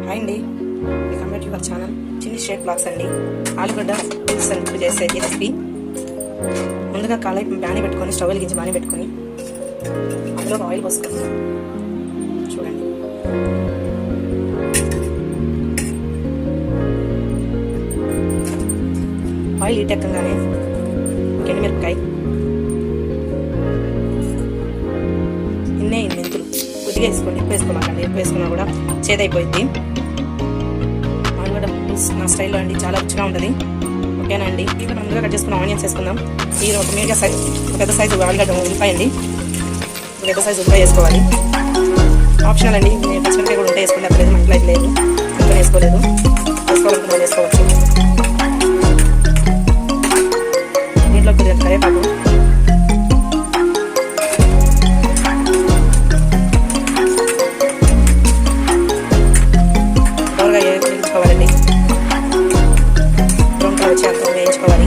Hi అండి, welcome back to your channel చిన్ని Sheikh blogs అండి. ఆలుగడ్డ పులుసు ఇప్పుడు చేసే ఈ రెసిపీ. ముందుగా కళాయి బాణీ పెట్టుకొని స్టవ్ వెలిగించి బాణీ పెట్టుకొని అందులో ఆయిల్ పోసుకోండి. చూడండి, ఆయిల్ హీట్ ఎక్కగానే ఎండుమిరపకాయ, ఇన్నే మెంతులు కొద్దిగా వేసుకోండి, ఎక్కువ వేసుకోమాకండి. ఎక్కువ వేసుకున్నా కూడా చేదైపోయింది. ఆలుగడ్డ పులుసు నా స్టైల్లో అండి, చాలా రుచిగా ఉంటుంది. ఓకేనా అండి? ఇక్కడ ముందుగా కట్ చేసుకున్న ఆనియన్స్ వేసుకుందాం. ఈ ఒక మీడియం సైజ్, ఒక పెద్ద సైజు ఆలుగడ్డ ఉల్లిపాయ అండి, పెద్ద సైజు ఉల్లిపాయ వేసుకోవాలి. ఆప్షనల్ అండి, పచ్చిమిరపకాయ కూడా ఉంటే వేసుకోండి, అక్కడ మంటలు అయితే లేదు, ఇంకా వేసుకోలేదు. వేసుకోవాలనుకున్న వేసుకోవచ్చు. దీంట్లో కొద్దిగా కరివేపాకు, దోరగా వేయించుకోవాలండి. బ్రౌన్ కలర్ వచ్చేంత వేయించుకోవాలి.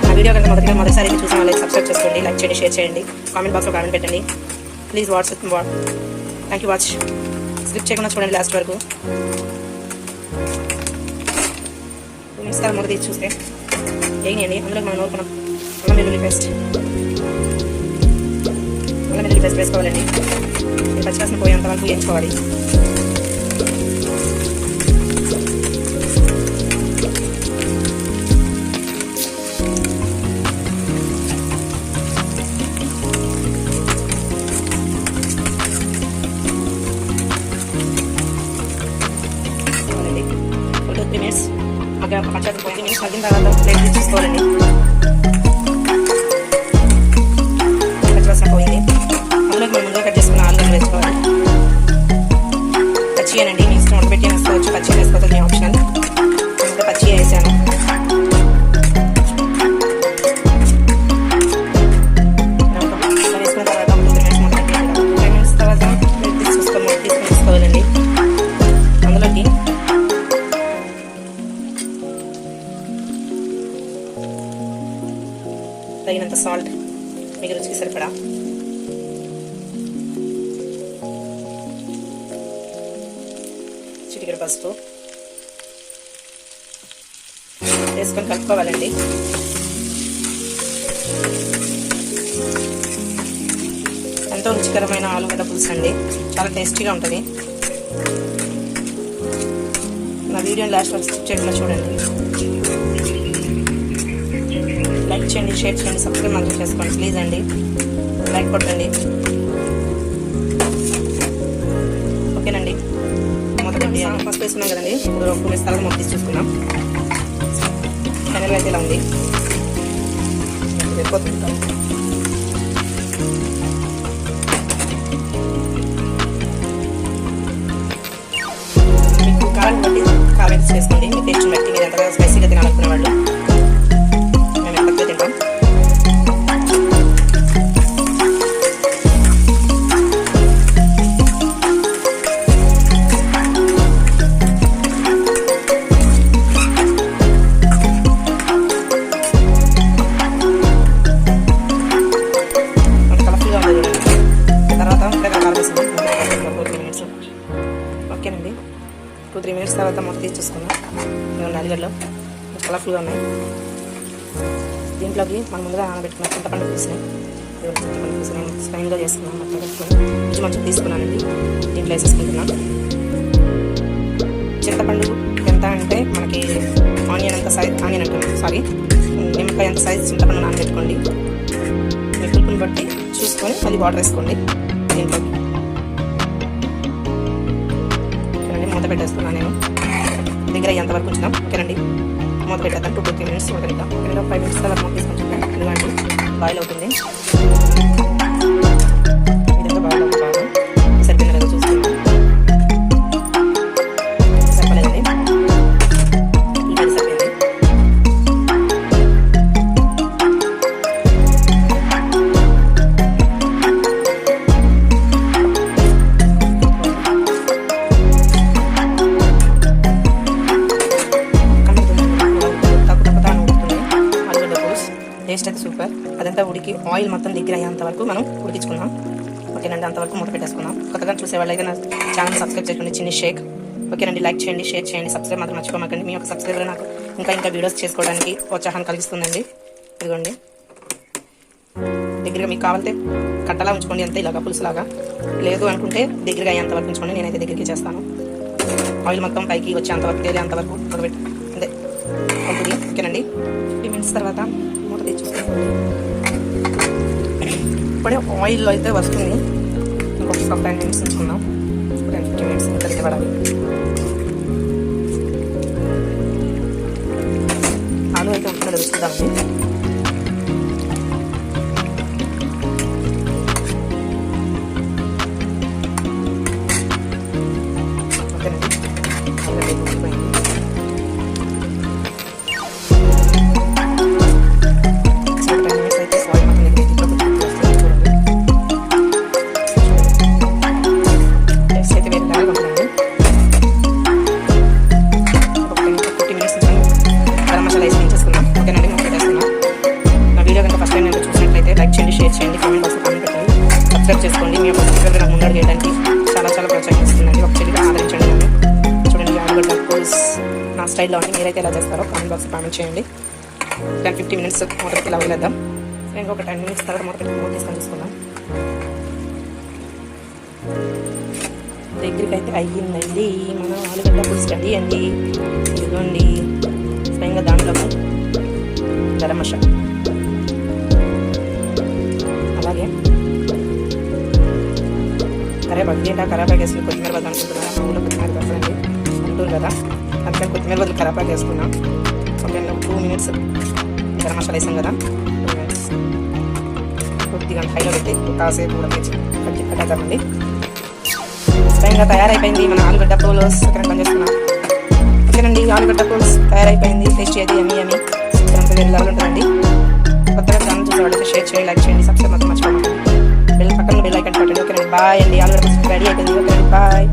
ఆ వీడియో కనుక మొదటిసారి చూసిన వాళ్ళకి సబ్స్క్రైబ్ చేసుకోండి, లైక్ చేయండి, షేర్ చేయండి, కామెంట్ బాక్స్లో కామెంట్ పెట్టండి. Please thank you watch. Skip చేయకుండా చూడండి లాస్ట్ వరకు. 2 minutes తర్వాత మొదటి తీసి చూస్తే వేయండి. అందులో మనం నూరుకున్నాం అల్లం వెల్లుల్లి పేస్ట్ వేసుకోవాలండి. పచ్చివాసన పోయేంత వరకు వేయించుకోవాలి. పచ్చడి పోయి మినిట్స్ మగ్గిన తర్వాత ప్లేట్ తీసుకోవాలండి. పచ్చివాసన పోయింది. అందులోకి మనం ముందుగా కట్ చేసుకున్న ఆలుగడ్డలు వేసుకోవాలి. పచ్చి అనండి, మీ ఇష్టం ఉడకబెట్టి వేసుకోవచ్చు, పచ్చి వేసుకోవచ్చు, మీ ఆప్షనల్. ఇంకా పచ్చి వేసాను. వేసుకున్న తర్వాత 2 minutes తర్వాత ప్లేట్ తీసుకోవాలండి. అందులోకి తగినంత సాల్ట్, మీకు రుచికి సరిపడా, చిటికెడు పసుపు వేసుకొని కలుపుకోవాలండి. ఎంతో రుచికరమైన ఆలుగడ్డ పులుసు అండి, చాలా టేస్టీగా ఉంటుంది. నా వీడియోని లాస్ట్ వరకు స్కిప్ చేయకుండా చూడండి. లైక్ చేయండి, షేర్ చేయండి, సబ్స్క్రైబ్ మాత్రం చేసుకోండి ప్లీజ్ అండి. లైక్ కొట్టండి. ఓకేనండి, మొదటి ఫస్ట్ వేసుకున్నాం కదండి. ఇప్పుడు 2 minutes తర్వాత మొదటి తీసి చూసుకున్నాం. ఫైనల్గా అయితే ఇలా ఉంది. మీకు కారం బట్టి కారం చేసుకోండి, మీ టేస్ట్ బట్టి. మీరు ఎంతగా స్పైసీగా తినాలనుకునే వాళ్ళు తింటాం. కలర్ఫుల్గా ఉంది తర్వాత కారం వేసుకుందాం. 2-3 minutes. ఓకేనండి, 2-3 minutes తర్వాత మొత్తం తీసి చూసుకుందాం. ఆలుగడ్డలు కలర్ఫుల్గా ఉన్నాయి. దీంట్లోకి మనం ముందుగా నానబెట్టుకున్న చింతపండు పులుసుని స్పైన్గా చేసుకున్నాను. మొత్తం కట్టుకొని కొంచెం మంచిగా తీసుకున్నానండి. దీంట్లో వేసేసుకుంటున్నాను. చింతపండు ఎంత అంటే మనకి ఆనియన్ నిమ్మకాయ ఎంత సైజ్ చింతపండు నానబెట్టుకోండి. మీ పులుపుని బట్టి చూసుకొని మళ్ళీ వాటర్ వేసుకోండి. దీంట్లోకి ఓకేనండి, మూత పెట్టేస్తున్నాను నేను. దగ్గర అయ్యేంతవరకు ఉంచుదాం. ఓకేనండి, మూత పెట్టేద్దాం. 2-3 minutes ఉడకనిద్దాం. 5 minutes తర్వాత మూత తీసుకొని ఇదిగోండి బాయిల్ అవుతుంది. విధంగా బాయిల్ అవుతుంది. బాగా సరిపోయింది కదా చూసుకుందాం. సరిపోలేదండి, ఇది సరిపోయింది. టేస్ట్ అయితే సూపర్. అదంతా ఉడికి ఆయిల్ మొత్తం దగ్గర అయ్యేంత వరకు మనం ఉడికించుకుందాం. ఓకేనండి, అంతవరకు మూత పెట్టేసుకుందాం. కొత్తగా చూసే వాళ్ళైతే నా ఛానల్ సబ్స్క్రైబ్ చేసుకోండి, చిన్ని షేక్. ఓకేనండి, లైక్ చేయండి, షేర్ చేయండి, సబ్స్క్రైబ్ మాత్రం మర్చిపోమాకండి. మీ యొక్క సబ్స్క్రైబర్ నాకు ఇంకా వీడియోస్ చేసుకోవడానికి ప్రోత్సాహాన్ని కలిగిస్తుందండి. ఇదిగోండి, దగ్గరగా మీకు కావాలంటే కట్టలా ఉంచుకోండి, అంతే ఇలాగా పులుసులాగా. లేదు అనుకుంటే దగ్గరగా అయ్యేంతవరకు ఉంచుకోండి. నేనైతే దగ్గరికి చేస్తాను. ఆయిల్ మొత్తం పైకి వచ్చేంతవరకు, తేలేంతవరకు ఉడకబెట్టి అదే ఉంటుంది. ఓకేనండి, 50 మినిట్స్ తర్వాత మూత తీసి చూసుకోండి. ఇప్పుడే ఆయిల్ అయితే వస్తుంది. ఇంకొక 10 మినిట్స్ ఉంచుకుందాం. 10-15 మినిట్స్ ఇంకా పడాలి. ఆలు అయితే ఉంటుందో తెలుస్తుందండి. సబ్స్క్రైబ్ చేసుకోండి. మీ యొక్క సబ్స్క్రైబర్ నాకు ముందడు చేయడానికి చాలా ప్రోత్సహిస్తుందండి. ఒక చెల్లిగా ఆదరించండి నన్ను. చూడండి, ఆలుగడ్డ పులుసు నా స్టైల్లో ఉండి మీరైతే ఎలా చేస్తారో కామెంట్ బాక్స్ కామెంట్ చేయండి. 10-15 మినిట్స్ మూత పెట్టి ఇలా వదిలేద్దాం. నేను ఒక 10 మినిట్స్ తర్వాత మూత తీసుకొని తీసుకుందాం. దగ్గరికి అయితే అయ్యిందండి మన ఆలుగడ్డ పులుసు రెడీ అండి. ఇదిగోండి, స్వయంగా దాంట్లోకి గరం మసాలా, అలాగే కరేపాకు వేసుకుని కొత్తిమీర బదులు అనుకుంటున్నాను. మా ఊళ్ళో కొత్తిమీర దొరకదండి అంటారు కదా, అందుకని కొత్తిమీర బదులు కరేపాకు వేసుకున్నాం. ఓకే, 2 మినిట్స్ గరం మసాలా వేసాం కదా, 2 మినిట్స్ కొద్దిగా హైలో పెట్టి కాసేపు కూడా కట్టేద్దామండి. స్వయంగా తయారైపోయింది మన ఆలుగడ్డ పులుసు. ఇక్కడ పనిచేస్తున్నాం. ఓకేనండి, ఆలుగడ్డ పులుసు తయారైపోయింది. టేస్ట్ చేయండి, యమ్మీ వేరే లెవెల్ ఉంటుందండి. కొత్తగా ఛానల్ చూసేవాళ్ళైతే షేర్ చేయండి, లైక్ చేయండి, సబ్స్క్రైబ్ మాత్రం మర్చిపోకండి. పక్కన బెల్ ఐకాన్ కొట్టండి. ఓకేనండి, బాయ్ అండి. ఆలుగడ్డ పులుసు రెడీ అయిపోయింది. ఓకేనండి, బాయ్.